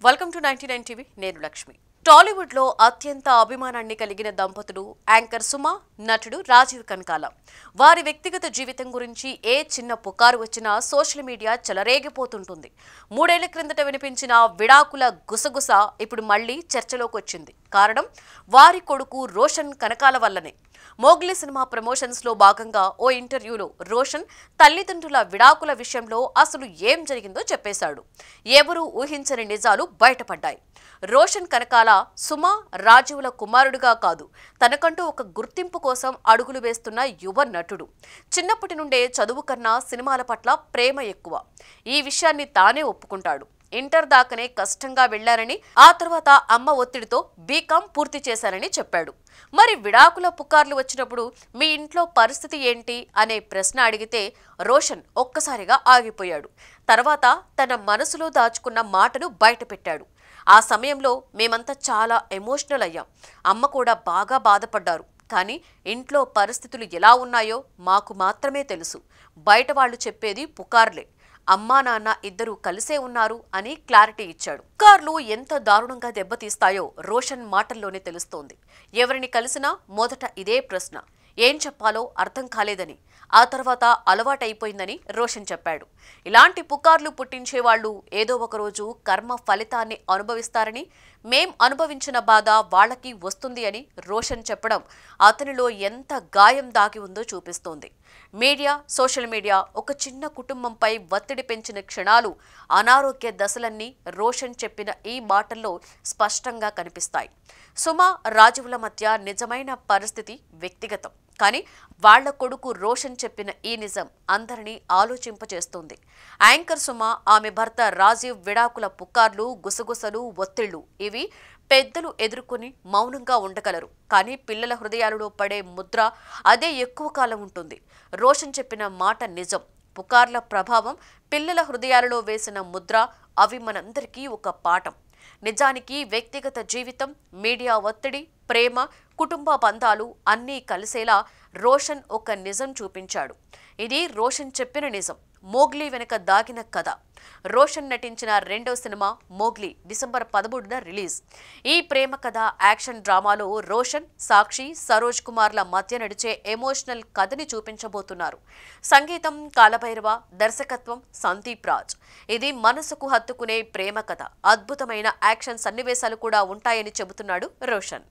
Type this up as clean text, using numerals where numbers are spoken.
Welcome to 99 TV నేను లక్ష్మి. టాలీవుడ్ లో అత్యంత అభిమానాన్ని కలిగిన దంపతులు యాంకర్ సుమ, నటుడు రాజీవ్ కనకాల. వారి వ్యక్తిగత జీవితం గురించి ఏ చిన్న పుకారు వచ్చినా సోషల్ మీడియా చెలరేగిపోతుంటుంది. 3 ఏళ్ల క్రిందట వినిపించిన విడాకుల గుసగుస ఇప్పుడు మళ్లీ చర్చలోకి వచ్చింది. కారణం వారి కొడుకు రోషన్ కనకాల వల్లనే. మోగ్లీ సినిమా ప్రమోషన్స్ లో భాగంగా ఓ ఇంటర్వ్యూలో రోషన్ తల్లిదండ్రుల విడాకుల విషయంలో అసలు ఏం జరిగిందో చెప్పేశాడు. ఎవరూ ఊహించని నిజాలు బయటపడ్డాయి. రోషన్ కనకాల సుమ, రాజీవుల కుమారుడుగా కాదు, తనకంటూ ఒక గుర్తింపు కోసం అడుగులు వేస్తున్న యువ నటుడు. చిన్నప్పటి నుండే చదువు కన్నా సినిమాల పట్ల ప్రేమ ఎక్కువ. ఈ విషయాన్ని తానే ఒప్పుకుంటాడు. ఇంటర్ దాకానే కష్టంగా వెళ్లారని, ఆ తర్వాత అమ్మ ఒత్తిడితో బీకాం పూర్తి చేశారని చెప్పాడు. మరి విడాకుల పుకార్లు వచ్చినప్పుడు మీ ఇంట్లో పరిస్థితి ఏంటి అనే ప్రశ్న అడిగితే రోషన్ ఒక్కసారిగా ఆగిపోయాడు. తర్వాత తన మనసులో దాచుకున్న మాటను బయటపెట్టాడు. ఆ సమయంలో మేమంతా చాలా ఎమోషనల్ అయ్యాం. అమ్మ కూడా బాగా బాధపడ్డారు. కానీ ఇంట్లో పరిస్థితులు ఎలా ఉన్నాయో మాకు మాత్రమే తెలుసు. బయట వాళ్ళు చెప్పేది పుకార్లే. అమ్మా నాన్న ఇద్దరూ కలిసే ఉన్నారు అని క్లారిటీ ఇచ్చాడు. పుకార్లు ఎంత దారుణంగా దెబ్బతీస్తాయో రోషన్ మాటల్లోనే తెలుస్తోంది. ఎవరిని కలిసినా మొదట ఇదే ప్రశ్న, ఏం చెప్పాలో అర్థం కాలేదని. ఆ తర్వాత అలవాటైపోయిందని రోషన్ చెప్పాడు. ఇలాంటి పుకార్లు పుట్టించే వాళ్ళు ఏదో ఒకరోజు కర్మ ఫలితాన్ని అనుభవిస్తారని, మేం అనుభవించిన బాధ వాళ్ళకి వస్తుంది అని రోషన్ చెప్పడం అతనిలో ఎంత గాయం దాగి ఉందో చూపిస్తోంది. మీడియా, సోషల్ మీడియా ఒక చిన్న కుటుంబంపై ఒత్తిడి పెంచిన క్షణాలు, అనారోగ్య దశలన్నీ రోషన్ చెప్పిన ఈ మాటల్లో స్పష్టంగా కనిపిస్తాయి. సుమ, రాజీవుల మధ్య నిజమైన పరిస్థితి వ్యక్తిగతం. కానీ వాళ్ల కొడుకు రోషన్ చెప్పిన ఈ నిజం అందరినీ ఆలోచింపచేస్తుంది. యాంకర్ సుమ, ఆమె భర్త రాజీవ్ విడాకుల పుకార్లు, గుసగుసలు, ఒత్తిళ్లు ఇవి పెద్దలు ఎదుర్కొని మౌనంగా ఉండగలరు. కానీ పిల్లల హృదయాలలో పడే ముద్ర అదే ఎక్కువ కాలం ఉంటుంది. రోషన్ చెప్పిన మాట నిజం. పుకార్ల ప్రభావం పిల్లల హృదయాలలో వేసిన ముద్ర, అవి మనందరికీ ఒక పాఠం. నిజానికి వ్యక్తిగత జీవితం, మీడియా ఒత్తిడి, ప్రేమ, కుటుంబ బంధాలు అన్నీ కలిసేలా రోషన్ ఒక నిజం చూపించాడు. ఇది రోషన్ చెప్పిన నిజం. మోగ్లీ వెనుక దాగిన కథ. రోషన్ నటించిన రెండో సినిమా మోగ్లీ డిసెంబర్ 13న రిలీజ్. ఈ ప్రేమ కథ యాక్షన్ డ్రామాలో రోషన్, సాక్షి, సరోజ్ కుమార్ల మధ్య నడిచే ఎమోషనల్ కథని చూపించబోతున్నారు. సంగీతం కాలభైరవ, దర్శకత్వం సందీప్ రాజ్. ఇది మనసుకు హత్తుకునే ప్రేమ కథ. అద్భుతమైన యాక్షన్ సన్నివేశాలు కూడా ఉంటాయని చెబుతున్నాడు రోషన్.